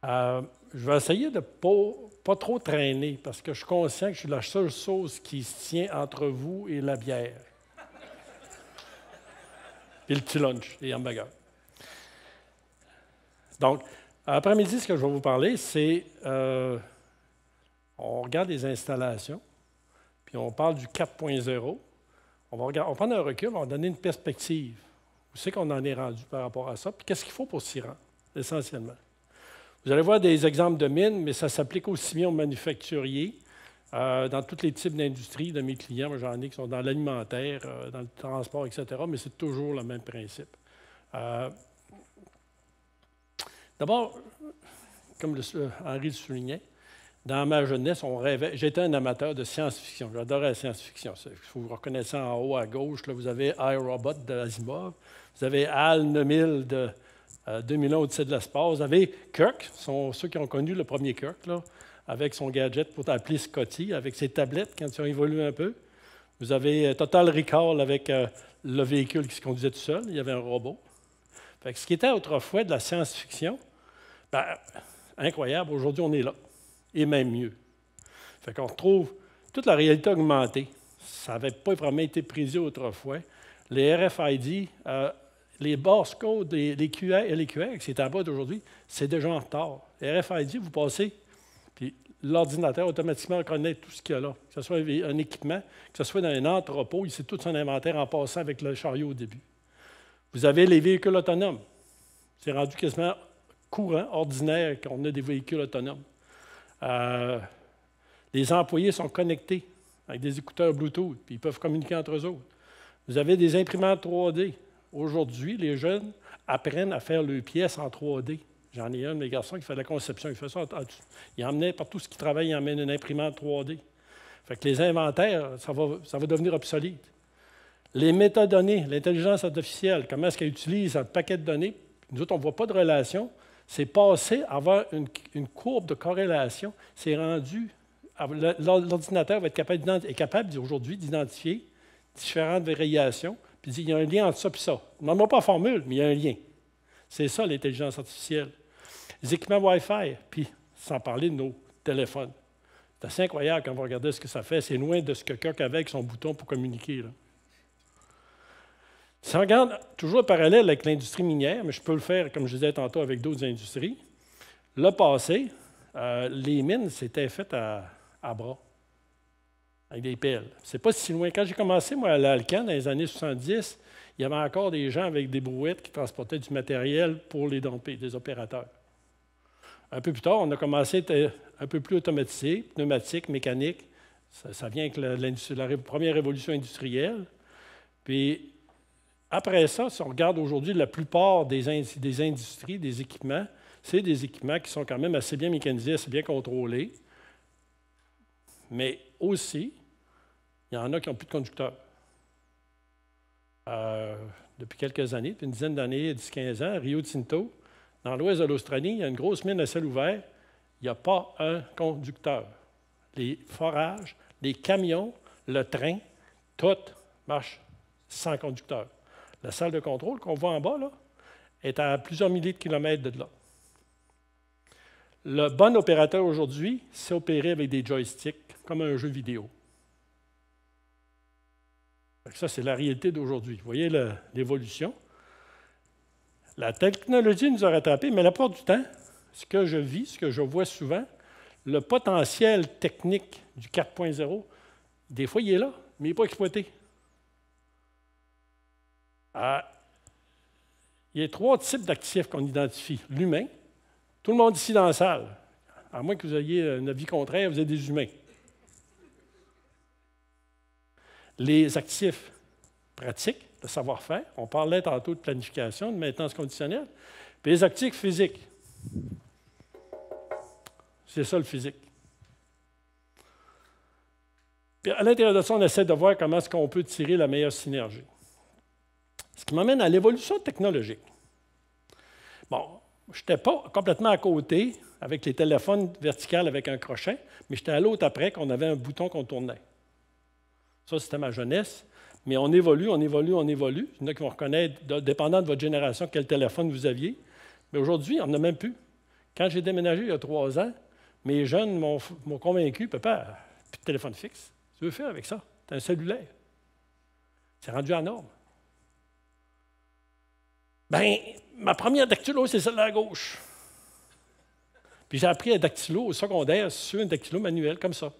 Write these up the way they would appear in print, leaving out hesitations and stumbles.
Je vais essayer de ne pas trop traîner parce que je suis conscient que je suis la seule chose qui se tient entre vous et la bière. Et le petit lunch, les hamburgers. Donc, après-midi, ce que je vais vous parler, c'est on regarde les installations, puis on parle du 4.0. On va prendre un recul, on va donner une perspective. Où c'est qu'on en est rendu par rapport à ça, puis qu'est-ce qu'il faut pour s'y rendre, essentiellement. Vous allez voir des exemples de mines, mais ça s'applique aussi bien aux manufacturiers, dans tous les types d'industries de mes clients. Moi, j'en ai qui sont dans l'alimentaire, dans le transport, etc., mais c'est toujours le même principe. D'abord, comme Henri le soulignait, dans ma jeunesse, on rêvait. J'étais un amateur de science-fiction. J'adorais la science-fiction. Il faut vous reconnaître ça en haut à gauche. Là, vous avez iRobot de Asimov. Vous avez HAL 9000 de 2001 au-dessus de l'espace. Vous avez Kirk, ceux qui ont connu le premier Kirk, là, avec son gadget pour appeler Scotty, avec ses tablettes quand ils ont évolué un peu. Vous avez Total Recall avec le véhicule qui se conduisait tout seul. Il y avait un robot. Fait que ce qui était autrefois de la science-fiction, ben, incroyable, aujourd'hui on est là. Et même mieux. Fait qu'on retrouve toute la réalité augmentée. Ça n'avait pas vraiment été prisé autrefois. Les RFID, les base codes, les QR et les QR, qui c'est en bas d'aujourd'hui, c'est déjà en retard. Les RFID, vous passez, puis l'ordinateur automatiquement reconnaît tout ce qu'il y a là. Que ce soit un équipement, que ce soit dans un entrepôt, il sait tout son inventaire en passant avec le chariot au début. Vous avez les véhicules autonomes. C'est rendu quasiment courant, ordinaire, qu'on a des véhicules autonomes. Les employés sont connectés avec des écouteurs Bluetooth, puis ils peuvent communiquer entre eux autres. Vous avez des imprimantes 3D. Aujourd'hui, les jeunes apprennent à faire leurs pièces en 3D. J'en ai un de mes garçons qui fait de la conception. Il fait ça. Il emmenait partout ce qu'il travaille, il emmène une imprimante 3D. Fait que les inventaires, ça va devenir obsolète. Les métadonnées, l'intelligence artificielle, comment est-ce qu'elle utilise un paquet de données? Nous autres, on ne voit pas de relation. C'est passé à avoir une courbe de corrélation. C'est rendu. L'ordinateur va être capable aujourd'hui d'identifier différentes variations, puis il y a un lien entre ça et ça. On n'en a pas la formule, mais il y a un lien. C'est ça, l'intelligence artificielle. Les équipements Wi-Fi, puis sans parler de nos téléphones. C'est assez incroyable quand vous regardez ce que ça fait. C'est loin de ce que Kirk avait avec son bouton pour communiquer, là. Si on regarde toujours le parallèle avec l'industrie minière, mais je peux le faire, comme je disais tantôt, avec d'autres industries, le passé, les mines, c'était fait à bras, avec des pelles. C'est pas si loin. Quand j'ai commencé, moi, à l'Alcan, dans les années 70, il y avait encore des gens avec des brouettes qui transportaient du matériel pour les domper, des opérateurs. Un peu plus tard, on a commencé à être un peu plus automatisé, pneumatique, mécanique. Ça vient avec la première révolution industrielle. Puis, après ça, si on regarde aujourd'hui, la plupart des industries, des équipements, c'est des équipements qui sont quand même assez bien mécanisés, assez bien contrôlés. Mais aussi, il y en a qui n'ont plus de conducteurs. Depuis quelques années, depuis une dizaine d'années, 10-15 ans, à Rio Tinto, dans l'ouest de l'Australie, il y a une grosse mine à ciel ouvert. Il n'y a pas un conducteur. Les forages, les camions, le train, tout marche sans conducteur. La salle de contrôle qu'on voit en bas là, est à plusieurs milliers de kilomètres de là. Le bon opérateur aujourd'hui, c'est opérer avec des joysticks, comme un jeu vidéo. Ça, c'est la réalité d'aujourd'hui. Vous voyez l'évolution. La technologie nous a rattrapés, mais la plupart du temps, ce que je vis, ce que je vois souvent, le potentiel technique du 4.0, des fois, il est là, mais il n'est pas exploité. Il y a 3 types d'actifs qu'on identifie. L'humain, tout le monde ici dans la salle, à moins que vous ayez un avis contraire, vous êtes des humains. Les actifs pratiques, le savoir-faire, on parlait tantôt de planification, de maintenance conditionnelle, puis les actifs physiques. C'est ça le physique. Puis à l'intérieur de ça, on essaie de voir comment est-ce qu'on peut tirer la meilleure synergie. Ce qui m'amène à l'évolution technologique. Bon, je n'étais pas complètement à côté avec les téléphones verticales avec un crochet, mais j'étais à l'autre après qu'on avait un bouton qu'on tournait. Ça, c'était ma jeunesse. Mais on évolue, on évolue, on évolue. Il y en a qui vont reconnaître, dépendant de votre génération, quel téléphone vous aviez. Mais aujourd'hui, on n'en a même plus. Quand j'ai déménagé il y a 3 ans, mes jeunes m'ont convaincu, papa, plus de téléphone fixe. Tu veux faire avec ça? Tu as un cellulaire. C'est rendu en norme. Bien, ma première dactylo, c'est celle-là à gauche. Puis j'ai appris un dactylo au secondaire sur un dactylo manuel, comme ça.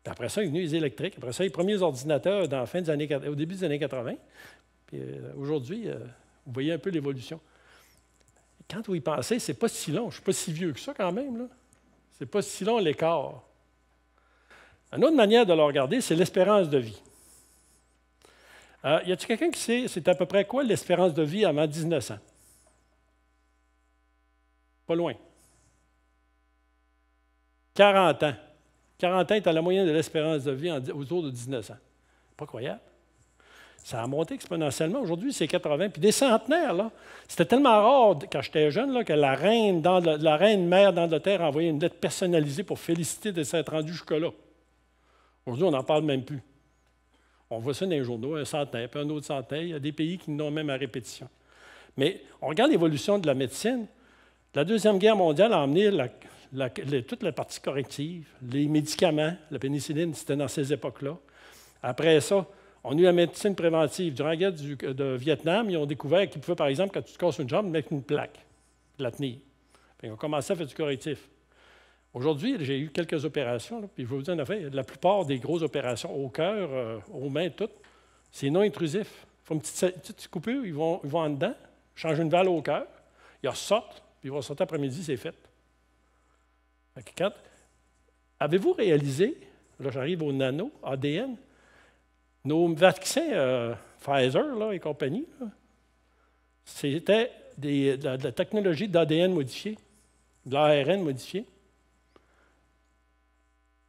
Puis après ça, il est venu les électriques. Après ça, les premiers ordinateurs au début des années 80. Puis aujourd'hui, vous voyez un peu l'évolution. Quand vous y pensez, c'est pas si long. Je ne suis pas si vieux que ça quand même. Là. C'est pas si long l'écart. Une autre manière de le regarder, c'est l'espérance de vie. Y a-t-il quelqu'un qui sait c'est à peu près quoi l'espérance de vie avant 1900? Pas loin. 40 ans. 40 ans est à la moyenne de l'espérance de vie autour de 1900. Pas croyable. Ça a monté exponentiellement. Aujourd'hui, c'est 80. Puis des centenaires, là, c'était tellement rare quand j'étais jeune là, que la reine mère d'Angleterre a envoyé une lettre personnalisée pour féliciter de s'être rendue jusque-là. Aujourd'hui, on n'en parle même plus. On voit ça dans les journaux, un centenaire, puis un autre centenaire. Il y a des pays qui n'ont même à répétition. Mais on regarde l'évolution de la médecine. La Deuxième Guerre mondiale a emmené toute la partie corrective, les médicaments, la pénicilline, c'était dans ces époques-là. Après ça, on a eu la médecine préventive. Durant la guerre de Vietnam, ils ont découvert qu'ils pouvaient, par exemple, quand tu te casses une jambe, mettre une plaque, la tenir. Puis ils ont commencé à faire du correctif. Aujourd'hui, j'ai eu quelques opérations, là, puis je vais vous dire une affaire, la plupart des grosses opérations au cœur, aux mains, toutes, c'est non intrusif. Ils font une petite coupure, ils vont en dedans, changent une valve au cœur, ils ressortent, puis ils vont sortir après-midi, c'est fait. Avez-vous réalisé, là j'arrive au nano, ADN, nos vaccins Pfizer là, et compagnie, c'était de la technologie d'ADN modifié, de l'ARN modifié.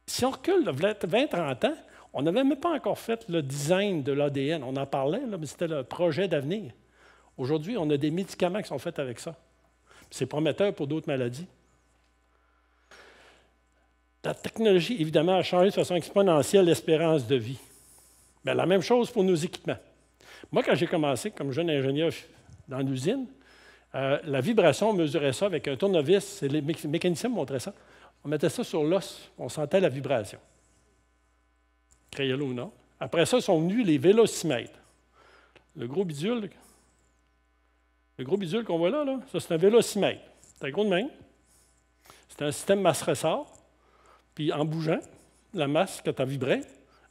Si on recule de 20-30 ans, on n'avait même pas encore fait le design de l'ADN. On en parlait, là, mais c'était le projet d'avenir. Aujourd'hui, on a des médicaments qui sont faits avec ça. C'est prometteur pour d'autres maladies. La technologie, évidemment, a changé de façon exponentielle l'espérance de vie. Bien, la même chose pour nos équipements. Moi, quand j'ai commencé comme jeune ingénieur dans l'usine, la vibration, on mesurait ça avec un tournevis. Les mécaniciens me montraient ça. On mettait ça sur l'os, on sentait la vibration. Croyez-le ou non. Après ça, sont venus les vélocimètres. Le gros bidule qu'on voit là, ça c'est un vélocimètre. C'est un gros de main. C'est un système masse-ressort. Puis en bougeant, la masse, quand elle vibrait,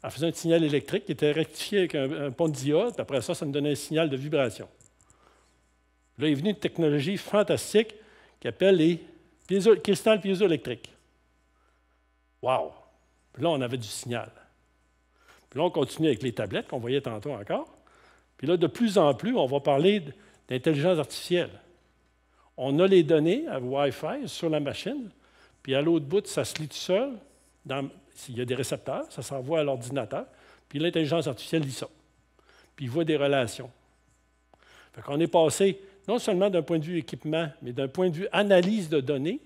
elle faisait un signal électrique qui était rectifié avec un pont de diode. Puis après ça, ça nous donnait un signal de vibration. Là, il est venu une technologie fantastique qui appelle les cristals piézoélectriques. Wow! Puis là, on avait du signal. Puis là, on continue avec les tablettes qu'on voyait tantôt encore. Puis là, de plus en plus, on va parler d'intelligence artificielle. On a les données à Wi-Fi sur la machine, puis à l'autre bout, ça se lit tout seul. S'il y a des récepteurs, ça s'envoie à l'ordinateur, puis l'intelligence artificielle lit ça. Puis il voit des relations. Fait qu'on est passé, non seulement d'un point de vue équipement, mais d'un point de vue analyse de données,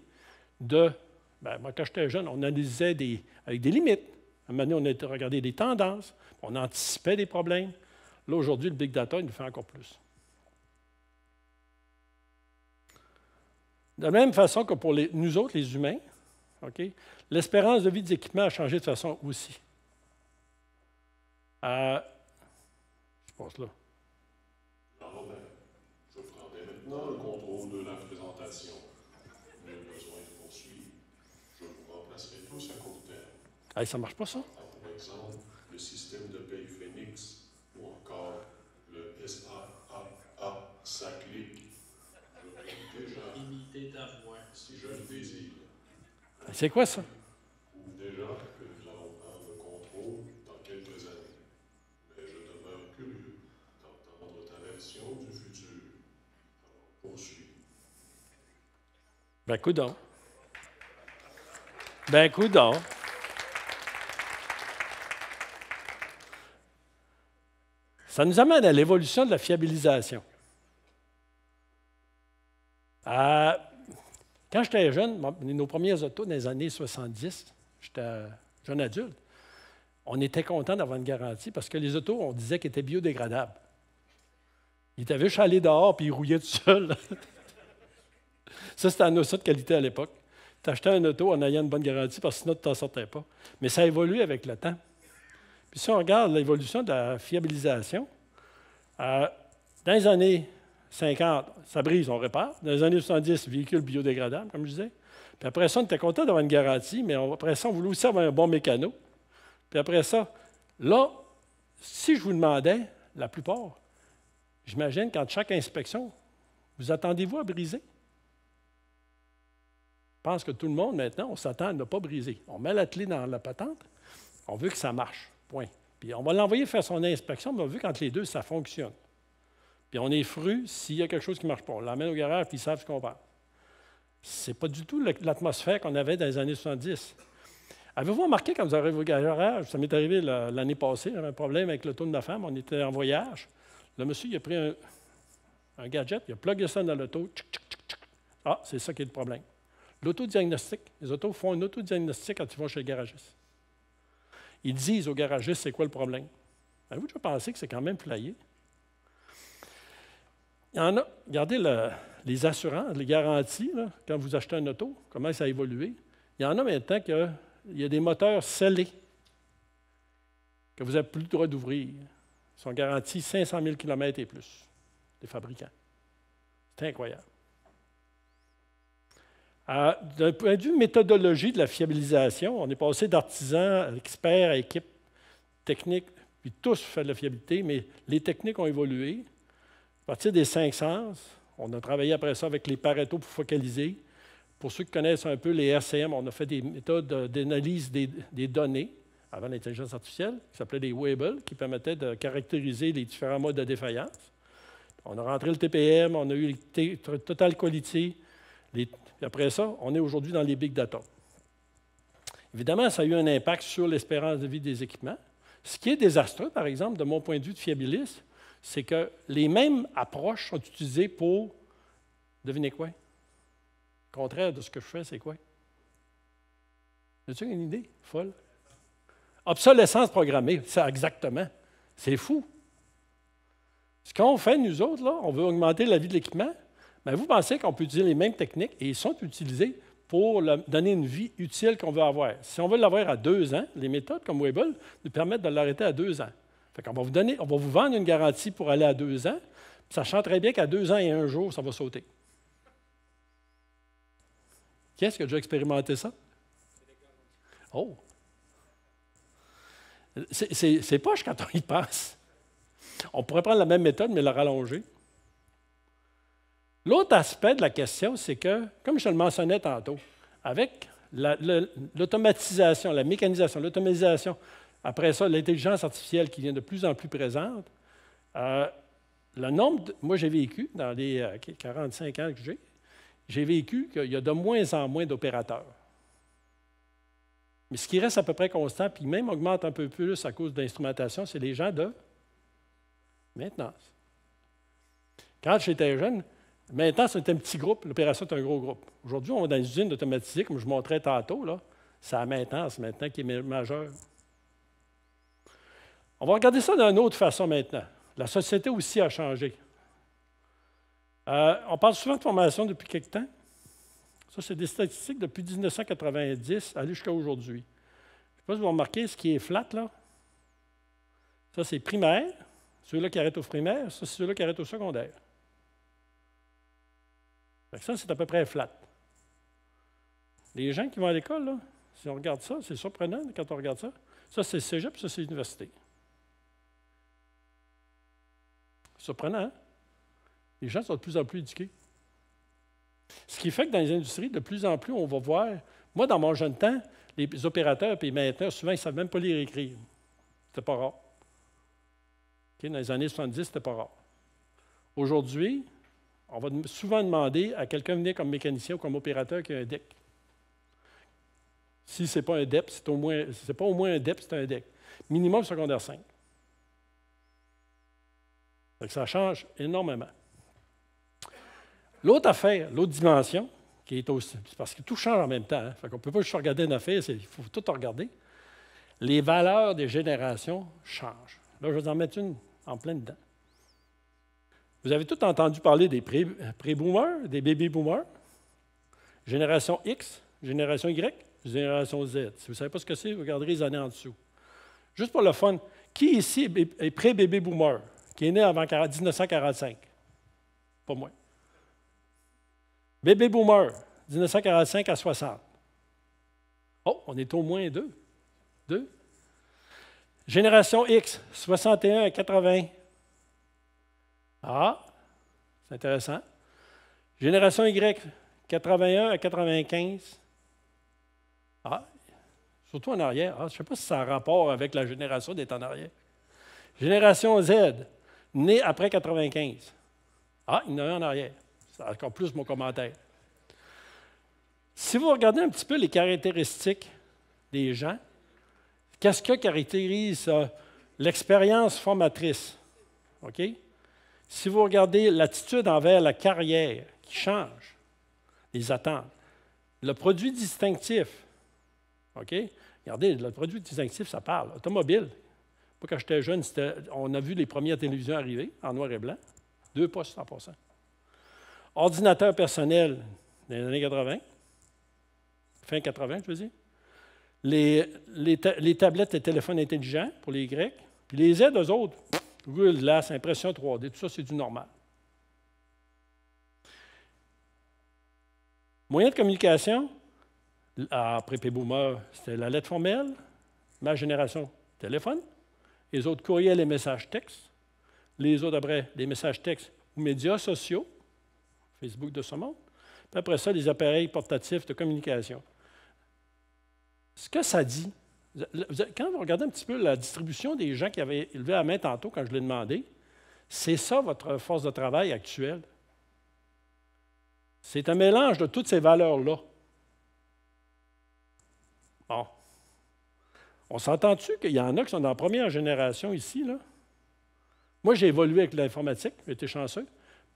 moi, quand j'étais jeune, on analysait avec des limites. À un moment donné, on a regardé des tendances, on anticipait des problèmes. Là, aujourd'hui, le big data, il nous fait encore plus. De la même façon que pour nous autres, les humains, l'espérance de vie des équipements a changé de façon aussi. Je passe là. Robert, je prendrai maintenant le contrôle de la présentation. Nul besoin de poursuivre. Je vous remplacerai tous à court terme. Hey, ça ne marche pas, ça? Par exemple, le système de paye Phoenix ou encore le SAAA Saclic. Je peux déjà imiter ta voix si je le désire. C'est quoi ça? Ou déjà que nous allons prendre le contrôle dans quelques années. Mais je demeure curieux d'entendre ta version du futur. Alors, poursuis. Ben, coudonc. Ben, coudonc. Ça nous amène à l'évolution de la fiabilisation. Quand j'étais jeune, nos premières autos dans les années 70, j'étais jeune adulte, on était content d'avoir une garantie parce que les autos, on disait qu'ils étaient biodégradables. Ils étaient juste allés dehors puis ils rouillaient tout seuls. Ça, c'était un auto de qualité à l'époque. Tu achetais un auto en ayant une bonne garantie parce que sinon, tu t'en sortais pas. Mais ça évolue avec le temps. Puis si on regarde l'évolution de la fiabilisation, dans les années 50, ça brise, on répare. Dans les années 70, véhicule biodégradable, comme je disais. Puis après ça, on était content d'avoir une garantie, mais après ça, on voulait aussi avoir un bon mécano. Puis après ça, là, si je vous demandais, la plupart, j'imagine qu'entre chaque inspection, vous attendez-vous à briser? Je pense que tout le monde, maintenant, on s'attend à ne pas briser. On met la clé dans la patente, on veut que ça marche, point. Puis on va l'envoyer faire son inspection, mais on veut qu'entre les deux, ça fonctionne. Puis on est fru s'il y a quelque chose qui ne marche pas. On l'emmène au garage, puis ils savent ce qu'on parle. Ce n'est pas du tout l'atmosphère qu'on avait dans les années 70. Avez-vous remarqué quand vous arrivez au garage, ça m'est arrivé l'année passée, j'avais un problème avec l'auto de ma femme, on était en voyage. Le monsieur, il a pris un gadget, il a plugué ça dans l'auto. Ah, c'est ça qui est le problème. L'autodiagnostic, les autos font un autodiagnostic quand ils vont chez le garagiste. Ils disent au garagiste c'est quoi le problème. Avez-vous déjà pensé que c'est quand même flyé? Il y en a, regardez les assurances, les garanties, là, quand vous achetez un auto, comment ça a évolué. Il y en a maintenant qu'il y a des moteurs scellés que vous n'avez plus le droit d'ouvrir. Ils sont garantis 500 000 km et plus, des fabricants. C'est incroyable. D'un point de vue méthodologie de la fiabilisation, on est passé d'artisans, experts, à équipes techniques, puis tous fait de la fiabilité, mais les techniques ont évolué. À partir des 5 sens, on a travaillé après ça avec les Pareto pour focaliser. Pour ceux qui connaissent un peu les RCM, on a fait des méthodes d'analyse des données avant l'intelligence artificielle, qui s'appelaient des Weibull, qui permettaient de caractériser les différents modes de défaillance. On a rentré le TPM, on a eu le Total Quality. Après ça, on est aujourd'hui dans les big data. Évidemment, ça a eu un impact sur l'espérance de vie des équipements. Ce qui est désastreux, par exemple, de mon point de vue de fiabiliste, c'est que les mêmes approches sont utilisées pour, devinez quoi? Le contraire de ce que je fais, c'est quoi? As-tu une idée folle? Obsolescence programmée, ça exactement. C'est fou. Ce qu'on fait, nous autres, là, on veut augmenter la vie de l'équipement, mais vous pensez qu'on peut utiliser les mêmes techniques et ils sont utilisés pour donner une vie utile qu'on veut avoir. Si on veut l'avoir à 2 ans, les méthodes comme Weibull nous permettent de l'arrêter à 2 ans. Fait qu'on va on va vous vendre une garantie pour aller à 2 ans, puis sachant très bien qu'à 2 ans et 1 jour, ça va sauter. Qui est-ce qui a déjà expérimenté ça? Oh! C'est poche quand on y pense. On pourrait prendre la même méthode, mais la rallonger. L'autre aspect de la question, c'est que, comme je le mentionnais tantôt, avec l'automatisation, la mécanisation, l'automatisation, après ça, l'intelligence artificielle qui vient de plus en plus présente, le nombre, moi j'ai vécu, dans les 45 ans que j'ai vécu qu'il y a de moins en moins d'opérateurs. Mais ce qui reste à peu près constant, puis même augmente un peu plus à cause de l'instrumentation, c'est les gens de maintenance. Quand j'étais jeune, maintenant, c'était un petit groupe, l'opération est un gros groupe. Aujourd'hui, on est dans une usine automatisée, comme je montrais tantôt, là, c'est la maintenance maintenant qui est majeure. On va regarder ça d'une autre façon maintenant. La société aussi a changé. On parle souvent de formation depuis quelque temps. Ça, c'est des statistiques depuis 1990 aller jusqu'à aujourd'hui. Je ne sais pas si vous remarquez ce qui est flat, là. Ça, c'est primaire. Ceux-là qui arrêtent au primaire, ça, c'est ceux-là qui arrêtent au secondaire. Ça, c'est à peu près flat. Les gens qui vont à l'école, là, si on regarde ça, c'est surprenant quand on regarde ça. Ça, c'est cégep, ça, c'est l'université. Surprenant, hein? Les gens sont de plus en plus éduqués. Ce qui fait que dans les industries, de plus en plus, on va voir... Moi, dans mon jeune temps, les opérateurs et les mainteneurs, souvent, ils ne savent même pas lire et écrire. C'était pas rare. Okay? Dans les années 70, c'était pas rare. Aujourd'hui, on va souvent demander à quelqu'un de venir comme mécanicien ou comme opérateur qui a un DEC. Si ce n'est pas un DEP, c'est pas au moins un DEP, c'est un DEC. Minimum secondaire 5. Donc, ça change énormément. L'autre affaire, l'autre dimension, qui est aussi, parce que tout change en même temps, hein, fait qu'on ne peut pas juste regarder une affaire, il faut tout regarder. Les valeurs des générations changent. Là, je vais vous en mettre une en plein dedans. Vous avez tous entendu parler des pré-boomers, des baby-boomers. Génération X, génération Y, génération Z. Si vous ne savez pas ce que c'est, vous regarderez les années en dessous. Juste pour le fun, qui ici est pré-baby boomer, qui est né avant 1945? Pas moi. Baby boomer, 1945 à 60. Oh, on est au moins deux. Deux. Génération X, 61 à 80. Ah, c'est intéressant. Génération Y, 81 à 95. Ah, surtout en arrière. Ah, je ne sais pas si ça a rapport avec la génération d'être en arrière. Génération Z, née après 95. Ah, il y en a un en arrière. C'est encore plus mon commentaire. Si vous regardez un petit peu les caractéristiques des gens, qu'est-ce que caractérise l'expérience formatrice? OK? Si vous regardez l'attitude envers la carrière qui change, les attentes, le produit distinctif, OK? Regardez, le produit distinctif, ça parle. Automobile. Moi, quand j'étais jeune, on a vu les premières télévisions arriver en noir et blanc. 2 postes en passant. Ordinateur personnel dans les années 80. Fin 80, je veux dire. Les tablettes et téléphones intelligents pour les Grecs. Puis les Z, eux autres, Google Glass, impression 3D, tout ça, c'est du normal. Moyen de communication, après P-Boomer, c'était la lettre formelle. Ma génération, téléphone. Les autres, courriels et messages textes. Les autres, après, les messages textes ou médias sociaux, Facebook de ce monde. Puis après ça, les appareils portatifs de communication. Ce que ça dit, quand vous regardez un petit peu la distribution des gens qui avaient élevé la main tantôt quand je l'ai demandé, c'est ça votre force de travail actuelle. C'est un mélange de toutes ces valeurs-là. Bon. On s'entend-tu qu'il y en a qui sont dans la première génération ici, là? Moi, j'ai évolué avec l'informatique, j'ai été chanceux,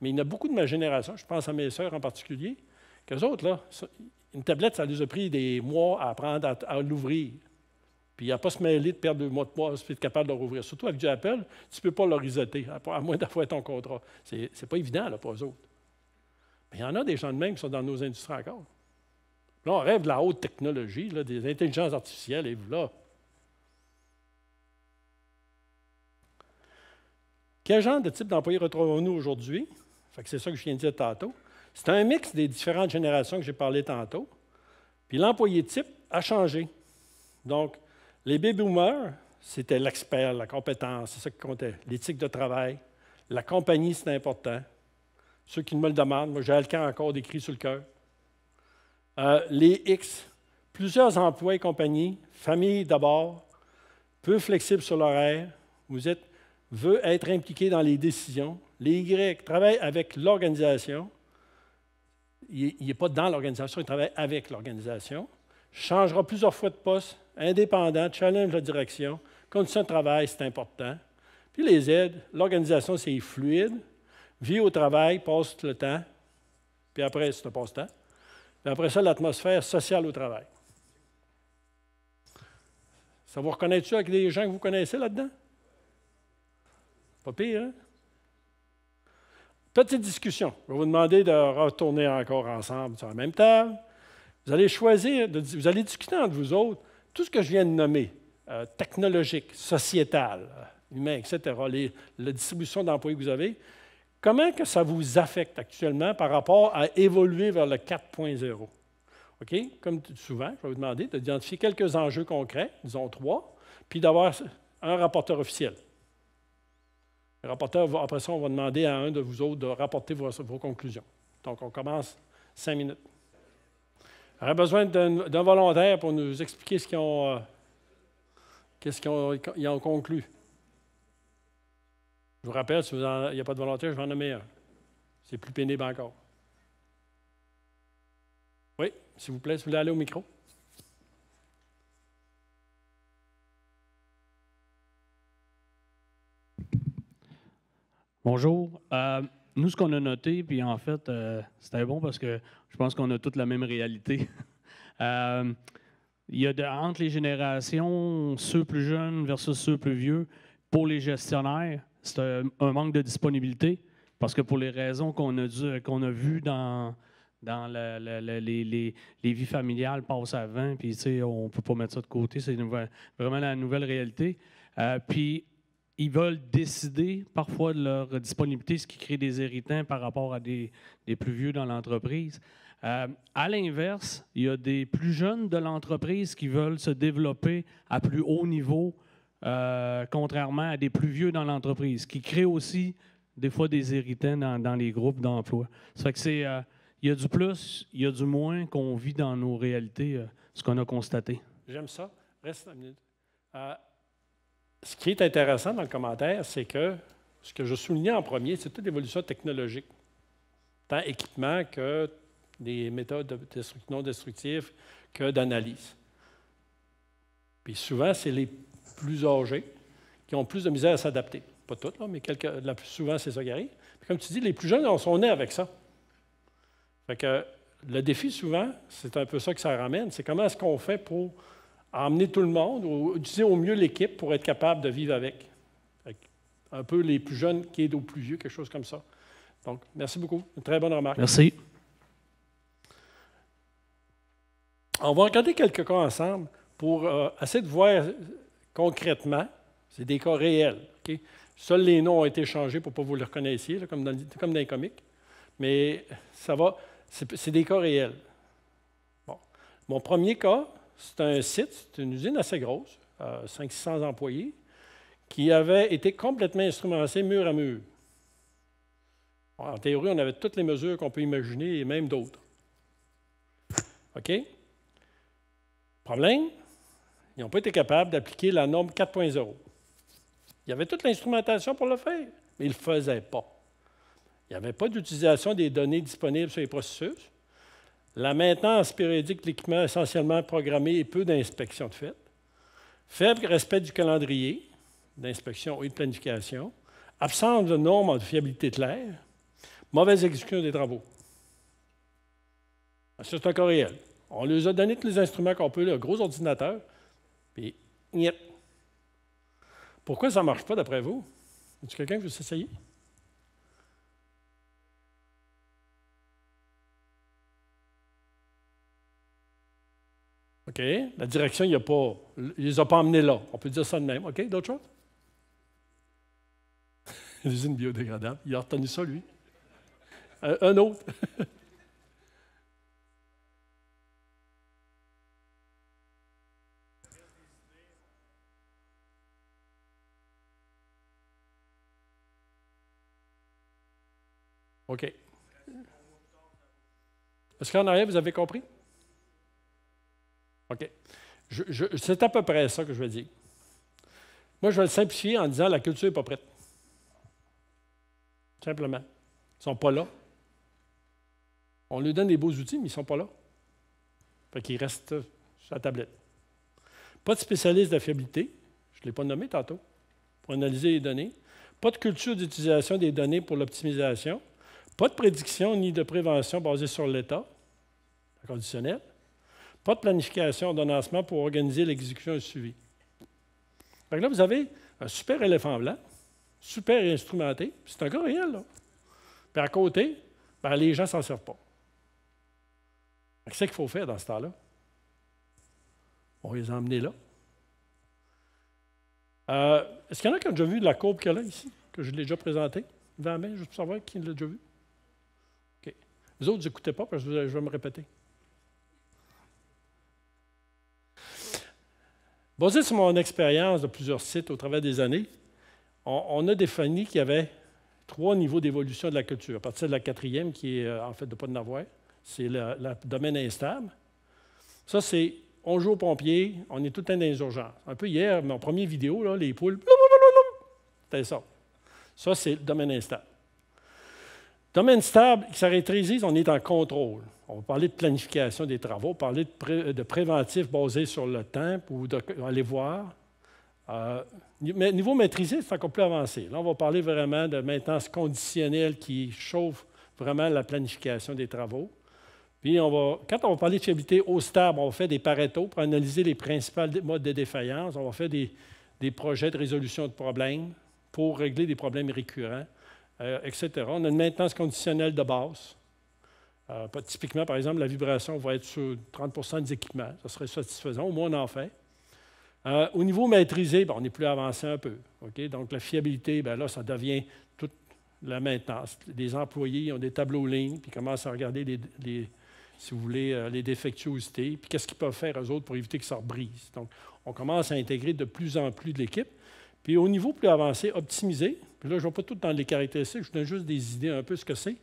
mais il y en a beaucoup de ma génération, je pense à mes sœurs en particulier, qu'eux autres, là, une tablette, ça les a pris des mois à apprendre à l'ouvrir. Puis il n'y a pas se mêler de perdre 2 mois de poids, puis être capable de le rouvrir. Surtout avec du Apple, tu ne peux pas le resetter, à moins d'avoir ton contrat. C'est pas évident, là, pour eux autres. Mais il y en a des gens de même qui sont dans nos industries encore. Là, on rêve de la haute technologie, là, des intelligences artificielles, et voilà. Quel genre de type d'employé retrouvons-nous aujourd'hui? C'est ça que je viens de dire tantôt. C'est un mix des différentes générations que j'ai parlé tantôt. Puis l'employé type a changé. Donc, les baby boomers, c'était l'expert, la compétence, c'est ça qui comptait. L'éthique de travail. La compagnie, c'est important. Ceux qui me le demandent, moi, j'ai le camp encore d'écrit sur le cœur. Les X, plusieurs emplois et compagnies, famille d'abord, peu flexible sur l'horaire. Vous êtes veut être impliqué dans les décisions. Les Y travaillent avec l'organisation. Il n'est pas dans l'organisation, il travaille avec l'organisation. Changera plusieurs fois de poste, indépendant, challenge la direction. Conditions de travail, c'est important. Puis les Z, l'organisation, c'est fluide. Vie au travail, passe le temps. Puis après, c'est un passe-temps. Puis après ça, l'atmosphère sociale au travail. Ça vous reconnaît-tu avec des gens que vous connaissez là-dedans? Pas pire, hein? Petite discussion. Je vais vous demander de retourner encore ensemble sur la même table. Vous allez choisir, vous allez discuter entre vous autres tout ce que je viens de nommer, technologique, sociétal, humain, etc., la distribution d'employés que vous avez. Comment que ça vous affecte actuellement par rapport à évoluer vers le 4.0? OK? Comme souvent, je vais vous demander d'identifier quelques enjeux concrets, disons 3, puis d'avoir un rapporteur officiel. Le rapporteur, après ça, on va demander à un de vous autres de rapporter vos conclusions. Donc, on commence 5 minutes. On aurait besoin d'un volontaire pour nous expliquer ce qu'ils ont conclu. Je vous rappelle, s'il n'y a pas de volontaire, je vais en nommer un. C'est plus pénible encore. Oui, s'il vous plaît, si vous voulez aller au micro. Bonjour. Nous, ce qu'on a noté, puis en fait, c'était bon parce que je pense qu'on a toute la même réalité. Il y a entre les générations, ceux plus jeunes versus ceux plus vieux, pour les gestionnaires, c'est un manque de disponibilité parce que pour les raisons qu'on a vues dans dans les vies familiales passent avant, puis on ne peut pas mettre ça de côté, c'est vraiment la nouvelle réalité. Puis ils veulent décider parfois de leur disponibilité, ce qui crée des irritants par rapport à des plus vieux dans l'entreprise. À l'inverse, il y a des plus jeunes de l'entreprise qui veulent se développer à plus haut niveau, contrairement à des plus vieux dans l'entreprise, qui créent aussi des fois des irritants dans les groupes d'emploi. Ça fait que il y a du plus, il y a du moins qu'on vit dans nos réalités, ce qu'on a constaté. J'aime ça. Reste une minute. Ce qui est intéressant dans le commentaire, c'est que ce que je soulignais en premier, c'est toute l'évolution technologique, tant équipement que des méthodes non destructives que d'analyse. Puis souvent, c'est les plus âgés qui ont plus de misère à s'adapter. Pas toutes, là, mais souvent, c'est ça qui arrive. Puis comme tu dis, les plus jeunes sont nés avec ça. Fait que le défi, souvent, c'est un peu ça que ça ramène, c'est comment est-ce qu'on fait pour emmener tout le monde, ou utiliser au mieux l'équipe pour être capable de vivre avec. Un peu les plus jeunes qui aident aux plus vieux, quelque chose comme ça. Donc, merci beaucoup. Une très bonne remarque. Merci. On va regarder quelques cas ensemble pour essayer de voir concrètement. C'est des cas réels. Okay? Seuls les noms ont été changés pour ne pas vous les reconnaissiez, là, comme dans les comics. Mais ça va, c'est des cas réels. Bon. Mon premier cas, c'est un site, c'est une usine assez grosse, 500-600 employés, qui avait été complètement instrumentalisé mur à mur. En théorie, on avait toutes les mesures qu'on peut imaginer et même d'autres. OK? Problème, ils n'ont pas été capables d'appliquer la norme 4.0. Il y avait toute l'instrumentation pour le faire, mais ils ne le faisaient pas. Il n'y avait pas d'utilisation des données disponibles sur les processus. La maintenance périodique de l'équipement essentiellement programmé et peu d'inspections de fait. Faible respect du calendrier d'inspection et de planification. Absence de normes de fiabilité de l'air. Mauvaise exécution des travaux. C'est un cas réel. On leur a donné tous les instruments qu'on peut, un gros ordinateur, puis niet. Pourquoi ça ne marche pas d'après vous? Y a-t-il quelqu'un qui veut s'essayer? OK. La direction, il ne les a pas emmenés là. On peut dire ça de même. OK. D'autres choses? L'usine biodégradable. Il a retenu ça, lui. Un autre. OK. Est-ce qu'en arrière, vous avez compris? OK. C'est à peu près ça que je vais dire. Moi, je vais le simplifier en disant que la culture n'est pas prête. Simplement. Ils ne sont pas là. On lui donne des beaux outils, mais ils ne sont pas là. Fait qu'ils restent sur la tablette. Pas de spécialiste de la fiabilité. Je ne l'ai pas nommé tantôt, pour analyser les données. Pas de culture d'utilisation des données pour l'optimisation. Pas de prédiction ni de prévention basée sur l'état conditionnel. Pas de planification ordonnancement pour organiser l'exécution et le suivi. Fait que là, vous avez un super éléphant blanc, super instrumenté, c'est un cas réel, là. Puis à côté, ben, les gens ne s'en servent pas. Qu'est-ce qu'il faut faire dans ce temps-là? On va les emmener là. Est-ce qu'il y en a qui ont déjà vu la courbe qu'il y a là, ici, que je l'ai déjà présentée? Levez la main, juste pour savoir qui l'a déjà vu. OK. Les autres, n'écoutez pas, parce que je vais me répéter. Basé sur mon expérience de plusieurs sites au travers des années, on a défini qu'il y avait 3 niveaux d'évolution de la culture. À partir de la 4e, qui est en fait de ne pas en avoir, c'est le domaine instable. Ça, c'est on joue aux pompiers, on est tout le temps dans les urgences. Un peu hier, mon premier vidéo, là, les poules, c'était ça. Ça, c'est le domaine instable. Domaine stable, qui caractérise, on est en contrôle. On va parler de planification des travaux, on va parler de préventif basé sur le temps ou d'aller voir. Mais niveau maîtrisé, c'est encore plus avancé. Là, on va parler vraiment de maintenance conditionnelle qui chauffe vraiment la planification des travaux. Puis, quand on va parler de fiabilité au stable, on va faire des Pareto pour analyser les principaux modes de défaillance. On va faire des projets de résolution de problèmes pour régler des problèmes récurrents, etc. On a une maintenance conditionnelle de base. Typiquement, par exemple, la vibration va être sur 30 des équipements. Ça serait satisfaisant. Au moins, on en fait. Au niveau maîtrisé, on est plus avancé un peu. Okay? Donc, la fiabilité, là, ça devient toute la maintenance. Les employés ont des tableaux lignes, puis commencent à regarder, si vous voulez, les défectuosités, puis qu'est-ce qu'ils peuvent faire, eux autres, pour éviter que ça brise. Donc, on commence à intégrer de plus en plus de l'équipe. Puis, au niveau plus avancé, optimiser. Puis là, je ne vais pas tout dans les caractéristiques, je vous donne juste des idées un peu ce que c'est.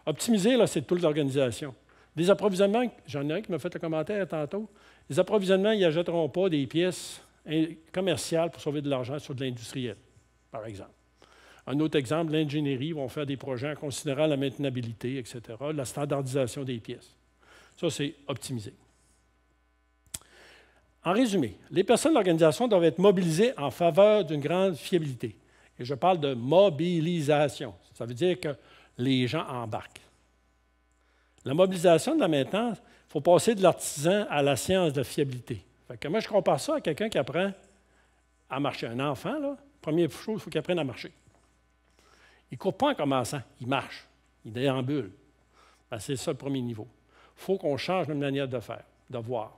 Optimiser, là, c'est toute l'organisation. Des approvisionnements, j'en ai un qui m'a fait le commentaire tantôt. Les approvisionnements, ils n'achèteront pas des pièces commerciales pour sauver de l'argent sur de l'industriel, par exemple. Un autre exemple, l'ingénierie, ils vont faire des projets en considérant la maintenabilité, etc., la standardisation des pièces. Ça, c'est optimiser. En résumé, les personnes de l'organisation doivent être mobilisées en faveur d'une grande fiabilité. Et je parle de mobilisation. Ça veut dire que les gens embarquent. La mobilisation de la maintenance, il faut passer de l'artisan à la science de la fiabilité. Fait que moi, je compare ça à quelqu'un qui apprend à marcher. Un enfant, là, première chose, il faut qu'il apprenne à marcher. Il ne court pas en commençant, il marche, il déambule. C'est ça le premier niveau. Il faut qu'on change notre manière de faire, de voir.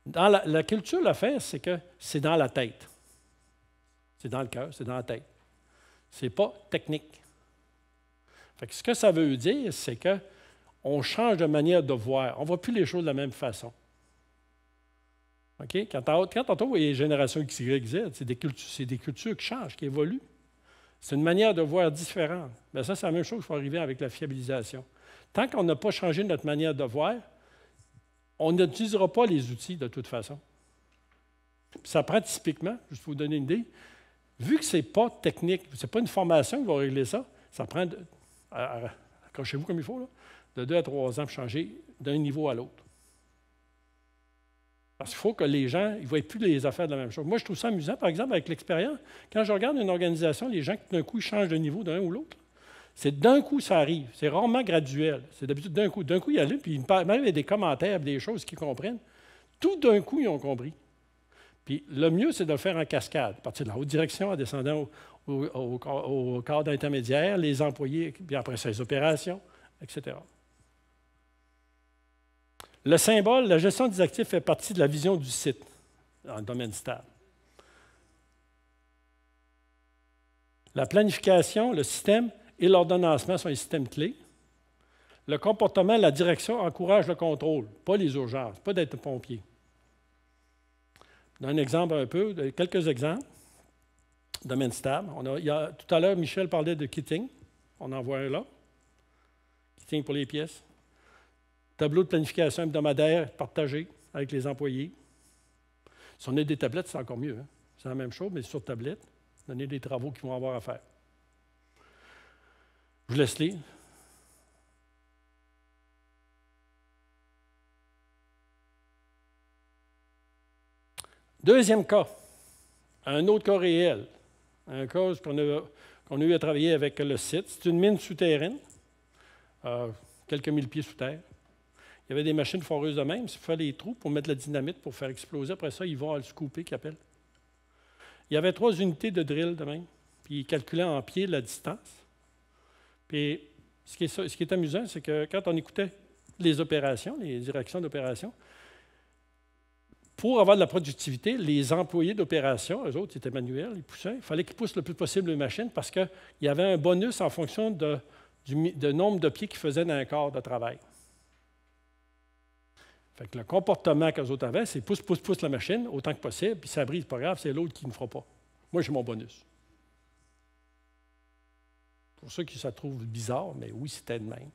Dans la culture, l'affaire, c'est que c'est dans la tête. C'est dans le cœur, c'est dans la tête. Ce n'est pas technique. Fait que ce que ça veut dire, c'est qu'on change de manière de voir. On ne voit plus les choses de la même façon. Okay? Quand on voit les générations X, Y, Z, c'est des cultures qui changent, qui évoluent. C'est une manière de voir différente. Bien, ça, c'est la même chose qu'il faut arriver avec la fiabilisation. Tant qu'on n'a pas changé notre manière de voir, on n'utilisera pas les outils de toute façon. Puis ça prend typiquement, juste pour vous donner une idée, vu que ce n'est pas technique, ce n'est pas une formation qui va régler ça, ça prend, accrochez-vous comme il faut, là, de 2 à 3 ans pour changer d'un niveau à l'autre. Parce qu'il faut que les gens ne voient plus les affaires de la même chose. Moi, je trouve ça amusant, par exemple, avec l'expérience. Quand je regarde une organisation, les gens qui d'un coup changent de niveau d'un ou l'autre, c'est d'un coup ça arrive. C'est rarement graduel. C'est d'habitude d'un coup. D'un coup, il y a là, puis même avec des commentaires, des choses qu'ils comprennent. Tout d'un coup, ils ont compris. Puis le mieux, c'est de le faire en cascade, à partir de la haute direction, en descendant au cadre intermédiaire, les employés, puis après ça, les opérations, etc. Le symbole, la gestion des actifs fait partie de la vision du site dans le domaine stable. La planification, le système et l'ordonnancement sont les systèmes clés. Le comportement, la direction encourage le contrôle, pas les urgences, pas d'être pompier. Un exemple un peu, quelques exemples. Domaine stable. Tout à l'heure, Michel parlait de kitting. On en voit un là. Kitting pour les pièces. Tableau de planification hebdomadaire partagé avec les employés. Si on a des tablettes, c'est encore mieux. Hein? C'est la même chose, mais sur tablette. Donner des travaux qu'ils vont avoir à faire. Je vous laisse lire. Deuxième cas, un autre cas réel. Un cas qu'on a eu à travailler avec le site. C'est une mine souterraine, quelques mille pieds sous terre. Il y avait des machines foreuses de même. Il fallait des trous pour mettre la dynamite pour faire exploser. Après ça, ils vont à le scooper, qu'ils appellent. Il y avait 3 unités de drill de même. Puis ils calculaient en pied la distance. Puis ce qui est amusant, c'est que quand on écoutait les opérations, les directions d'opération, pour avoir de la productivité, les employés d'opération, eux autres, ils étaient manuels, ils poussaient. Il fallait qu'ils poussent le plus possible les machines parce qu'il y avait un bonus en fonction du nombre de pieds qu'ils faisaient dans un corps de travail. Fait que le comportement qu'eux autres avaient, c'est pousse la machine autant que possible, puis ça brise, pas grave, c'est l'autre qui ne fera pas. Moi, j'ai mon bonus. Pour ceux qui ça trouve bizarre, mais oui, c'était de même.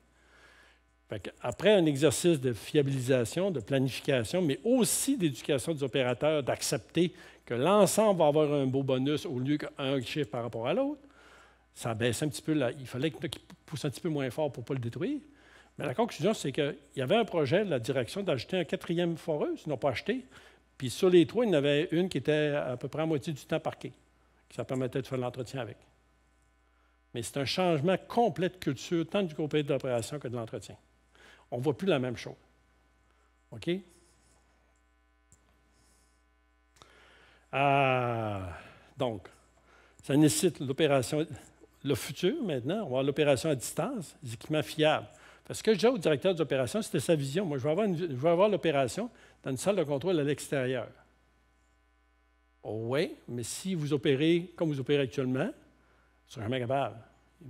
Après un exercice de fiabilisation, de planification, mais aussi d'éducation des opérateurs, d'accepter que l'ensemble va avoir un beau bonus au lieu qu'un chiffre par rapport à l'autre, ça baisse un petit peu. Il fallait qu'ils poussent un petit peu moins fort pour ne pas le détruire. Mais la conclusion, c'est qu'il y avait un projet de la direction d'ajouter un 4e foreuse, ils n'ont pas acheté. Puis sur les 3, il y en avait une qui était à peu près à moitié du temps parquée, qui ça permettait de faire l'entretien avec. Mais c'est un changement complet de culture, tant du côté de l'opération que de l'entretien. On ne voit plus la même chose. OK? Donc, ça nécessite l'opération, le futur maintenant, on va avoir l'opération à distance, des équipements fiables. Parce que je disais au directeur des opérations, c'était sa vision. Moi, je vais avoir l'opération dans une salle de contrôle à l'extérieur. Oh oui, mais si vous opérez comme vous opérez actuellement, vous ne serez jamais capable.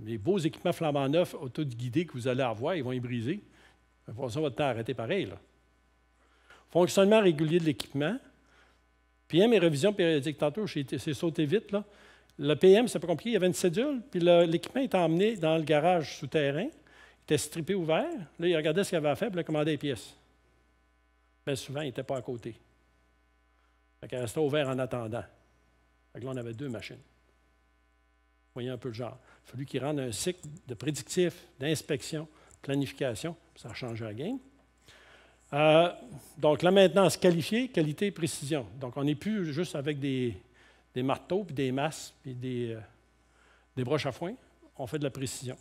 Les beaux équipements flambant neufs, autoguidés que vous allez avoir, ils vont y briser. De toute façon, votre temps arrêté pareil. Là. Fonctionnement régulier de l'équipement. PM et révision périodique. Tantôt, c'est sauté vite. Là. Le PM, c'est pas compliqué. Il y avait une cédule, puis l'équipement était emmené dans le garage souterrain. Il était strippé ouvert. Là, il regardait ce qu'il avait à faire, puis il commandait les pièces. Bien souvent, il n'était pas à côté. Il restait ouvert en attendant. Fait que là, on avait 2 machines. Vous voyez un peu le genre. Il a fallu qu'il rende un cycle de prédictif, d'inspection, planification, puis ça a changé la game. Donc, la maintenance qualifiée, qualité et précision. Donc, on n'est plus juste avec des marteaux, puis des masses, puis des broches à foin. On fait de la précision.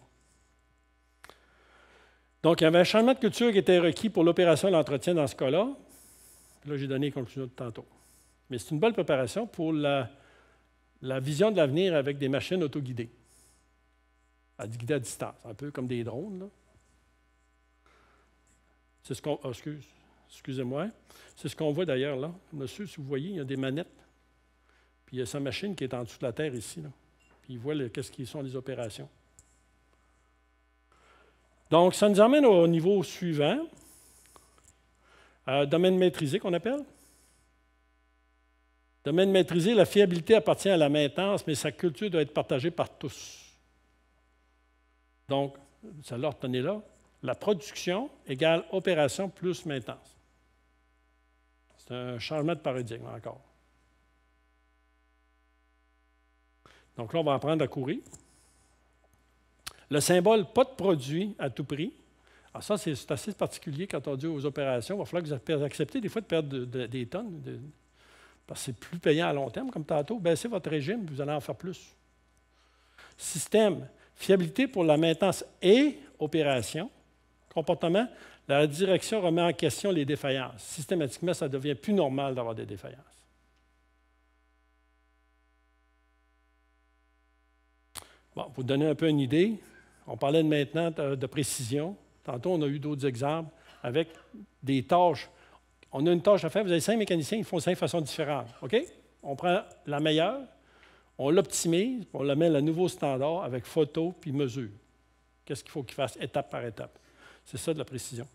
Donc, il y avait un changement de culture qui était requis pour l'opération et l'entretien dans ce cas-là. Puis là, j'ai donné les conclusions de tantôt. Mais c'est une bonne préparation pour la vision de l'avenir avec des machines autoguidées, guidées à distance, un peu comme des drones. Là. C'est ce qu'on. Excusez-moi. C'est ce qu'on voit d'ailleurs là. Monsieur, si vous voyez, il y a des manettes. Puis il y a sa machine qui est en dessous de la terre ici. Là. Puis il voit qu'est-ce qui sont les opérations. Donc, ça nous emmène au niveau suivant. Domaine maîtrisé qu'on appelle. Domaine maîtrisé, la fiabilité appartient à la maintenance, mais sa culture doit être partagée par tous. Donc, celle-là, retenez-là. La production égale opération plus maintenance. C'est un changement de paradigme encore. Donc là, on va apprendre à courir. Le symbole « pas de produit à tout prix ». Alors ça, c'est assez particulier quand on dit aux opérations, il va falloir que vous acceptez des fois de perdre des tonnes, parce que c'est plus payant à long terme, comme tantôt. Baissez votre régime, vous allez en faire plus. Système, fiabilité pour la maintenance et opération. Comportement, la direction remet en question les défaillances. Systématiquement, ça devient plus normal d'avoir des défaillances. Bon, pour vous donner un peu une idée, on parlait de maintenant de précision. Tantôt, on a eu d'autres exemples avec des tâches. On a une tâche à faire, vous avez 5 mécaniciens, ils font 5 façons différentes. OK? On prend la meilleure, on l'optimise, on la met à un nouveau standard avec photo puis mesure. Qu'est-ce qu'il faut qu'il fasse étape par étape? C'est ça de la précision.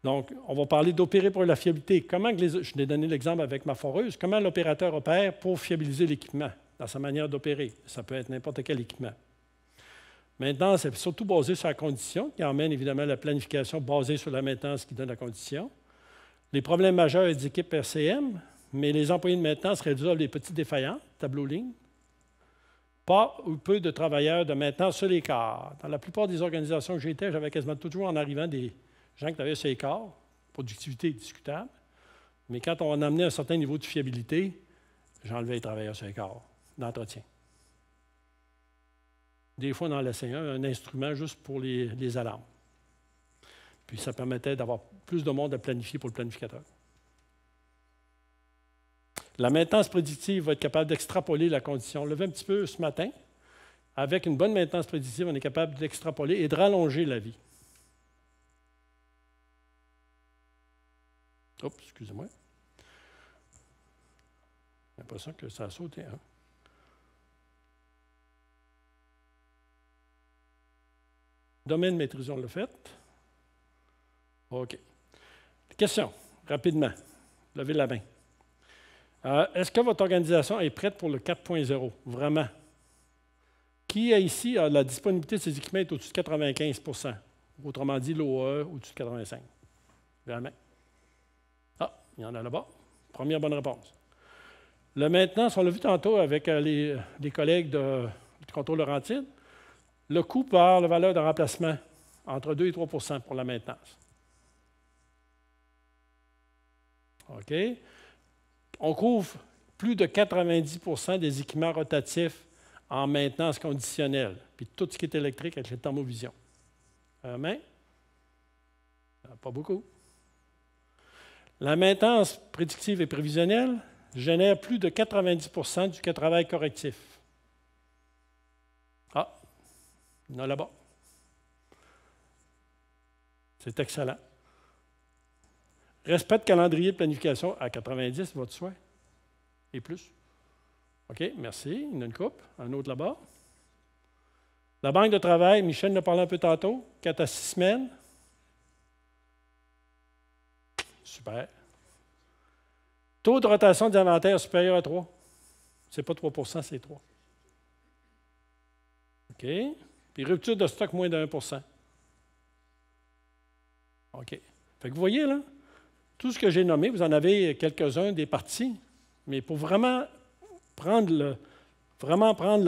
Donc, on va parler d'opérer pour la fiabilité. Je l'ai donné l'exemple avec ma foreuse. Comment l'opérateur opère pour fiabiliser l'équipement dans sa manière d'opérer? Ça peut être n'importe quel équipement. Maintenant, c'est surtout basé sur la condition, qui emmène évidemment la planification basée sur la maintenance qui donne la condition. Les problèmes majeurs des équipes RCM, mais les employés de maintenance résolvent les petits défaillants, tableau ligne. Pas ou peu de travailleurs de maintenance sur les quarts. Dans la plupart des organisations que j'étais, j'avais quasiment toujours en arrivant des gens qui travaillaient sur les quarts. Productivité discutable. Mais quand on amenait un certain niveau de fiabilité, j'enlevais les travailleurs sur les quarts d'entretien. Des fois, on en laissait un instrument juste pour les alarmes. Puis ça permettait d'avoir plus de monde à planifier pour le planificateur. La maintenance prédictive va être capable d'extrapoler la condition. On l'a vu un petit peu ce matin. Avec une bonne maintenance prédictive, on est capable d'extrapoler et de rallonger la vie. Oups, excusez-moi. J'ai l'impression que ça a sauté. Hein? Domaine maîtrisé, on l'a fait. OK. Question, rapidement. Levez la main. Est-ce que votre organisation est prête pour le 4.0? Vraiment? Qui ici a la disponibilité de ces équipements est au-dessus de 95 %? Autrement dit, l'OAE au-dessus de 85 %. Vraiment? Ah, il y en a là-bas. Première bonne réponse. La maintenance, on l'a vu tantôt avec les collègues du contrôle Laurentide. Le coût par la valeur de remplacement, entre 2 et 3 % pour la maintenance. OK? On couvre plus de 90 % des équipements rotatifs en maintenance conditionnelle, puis tout ce qui est électrique avec les thermovisions. Mais, pas beaucoup. La maintenance prédictive et prévisionnelle génère plus de 90 % du travail correctif. Ah, il y en a là-bas. C'est excellent. Respect de calendrier de planification à 90, votre souhait. Et plus. OK, merci. Il y en a une coupe. Un autre là-bas. La banque de travail, Michel en a parlé un peu tantôt, 4 à 6 semaines. Super. Taux de rotation d'inventaire supérieur à 3. Ce n'est pas 3 c'est 3. OK. Puis rupture de stock moins de 1 OK. Fait que vous voyez, là, tout ce que j'ai nommé, vous en avez quelques-uns des parties, mais pour vraiment prendre,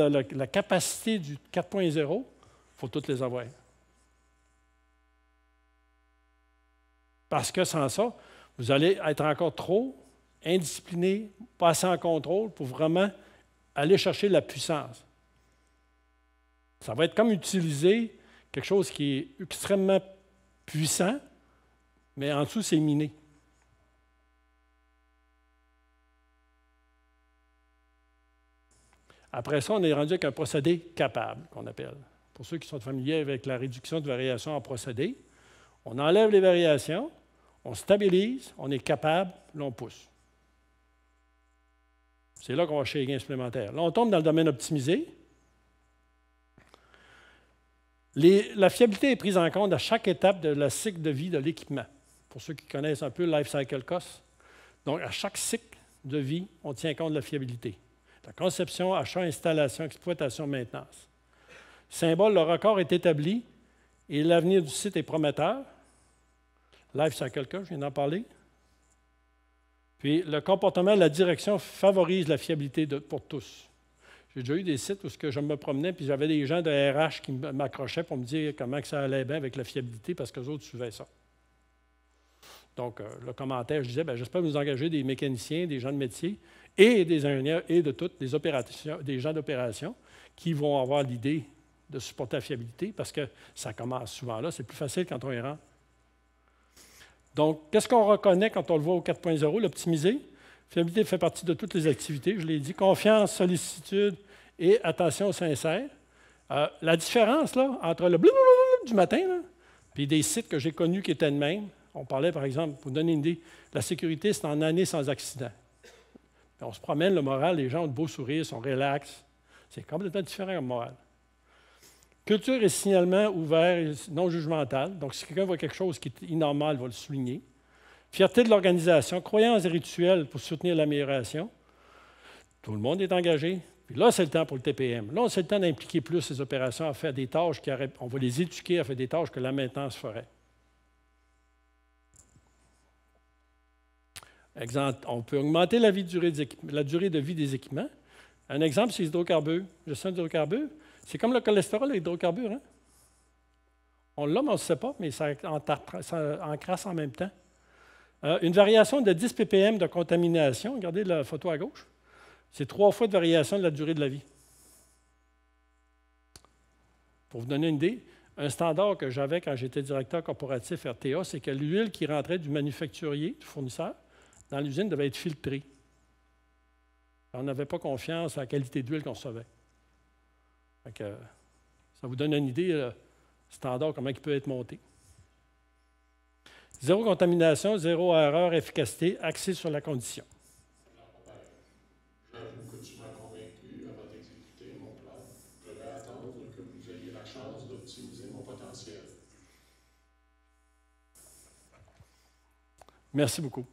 la capacité du 4.0, il faut toutes les avoir. Parce que sans ça, vous allez être encore trop indiscipliné, pas assez en contrôle pour vraiment aller chercher la puissance. Ça va être comme utiliser quelque chose qui est extrêmement puissant, mais en dessous, c'est miné. Après ça, on est rendu avec un procédé capable, qu'on appelle. Pour ceux qui sont familiers avec la réduction de variations en procédé, on enlève les variations, on stabilise, on est capable, là, on pousse. C'est là qu'on va chercher les gains supplémentaires. Là, on tombe dans le domaine optimisé. La fiabilité est prise en compte à chaque étape de la cycle de vie de l'équipement. Pour ceux qui connaissent un peu le Life Cycle Cost. Donc, à chaque cycle de vie, on tient compte de la fiabilité. La conception, achat, installation, exploitation, maintenance. Symbole, le record est établi et l'avenir du site est prometteur. Life Cycle Cost, je viens d'en parler. Puis, le comportement de la direction favorise la fiabilité pour tous. J'ai déjà eu des sites où je me promenais puis j'avais des gens de RH qui m'accrochaient pour me dire comment que ça allait bien avec la fiabilité parce que les autres suivaient ça. Donc, le commentaire, je disais, j'espère que vous engagez des mécaniciens, des gens de métier et des ingénieurs et de toutes des opérations, des gens d'opération qui vont avoir l'idée de supporter la fiabilité parce que ça commence souvent là. C'est plus facile quand on y rentre. Donc, qu'est-ce qu'on reconnaît quand on le voit au 4.0, l'optimiser? Fiabilité fait partie de toutes les activités, je l'ai dit. Confiance, sollicitude et attention sincère. La différence là, entre le blablabla du matin puis des sites que j'ai connus qui étaient de même, on parlait par exemple, pour vous donner une idée, la sécurité, c'est en année sans accident. Puis on se promène, le moral, les gens ont de beaux sourires, sont relax. C'est complètement différent comme moral. Culture et signalement ouvert et non jugemental. Donc, si quelqu'un voit quelque chose qui est anormal, il va le souligner. Fierté de l'organisation, croyances et rituels pour soutenir l'amélioration. Tout le monde est engagé. Puis là, c'est le temps pour le TPM. Là, c'est le temps d'impliquer plus ces opérations à faire des tâches on va les éduquer à faire des tâches que la maintenance ferait. Exemple, on peut augmenter la durée de vie des équipements. Un exemple, c'est les hydrocarbures. Gestion d'hydrocarbures. C'est comme le cholestérol, les hydrocarbures. Hein? On l'a, mais on ne sait pas, mais ça encrasse en même temps. Une variation de 10 ppm de contamination, regardez la photo à gauche, c'est 3 fois de variation de la durée de la vie. Pour vous donner une idée, un standard que j'avais quand j'étais directeur corporatif RTA, c'est que l'huile qui rentrait du manufacturier, du fournisseur, dans l'usine devait être filtrée. On n'avait pas confiance à la qualité d'huile qu'on recevait. Ça vous donne une idée, le standard, comment il peut être monté. Zéro contamination, zéro erreur, efficacité, axé sur la condition. J'avoue que tu m'as convaincu avant d'exécuter mon plan. Je vais attendre que vous ayez la chance d'optimiser mon potentiel. Merci beaucoup.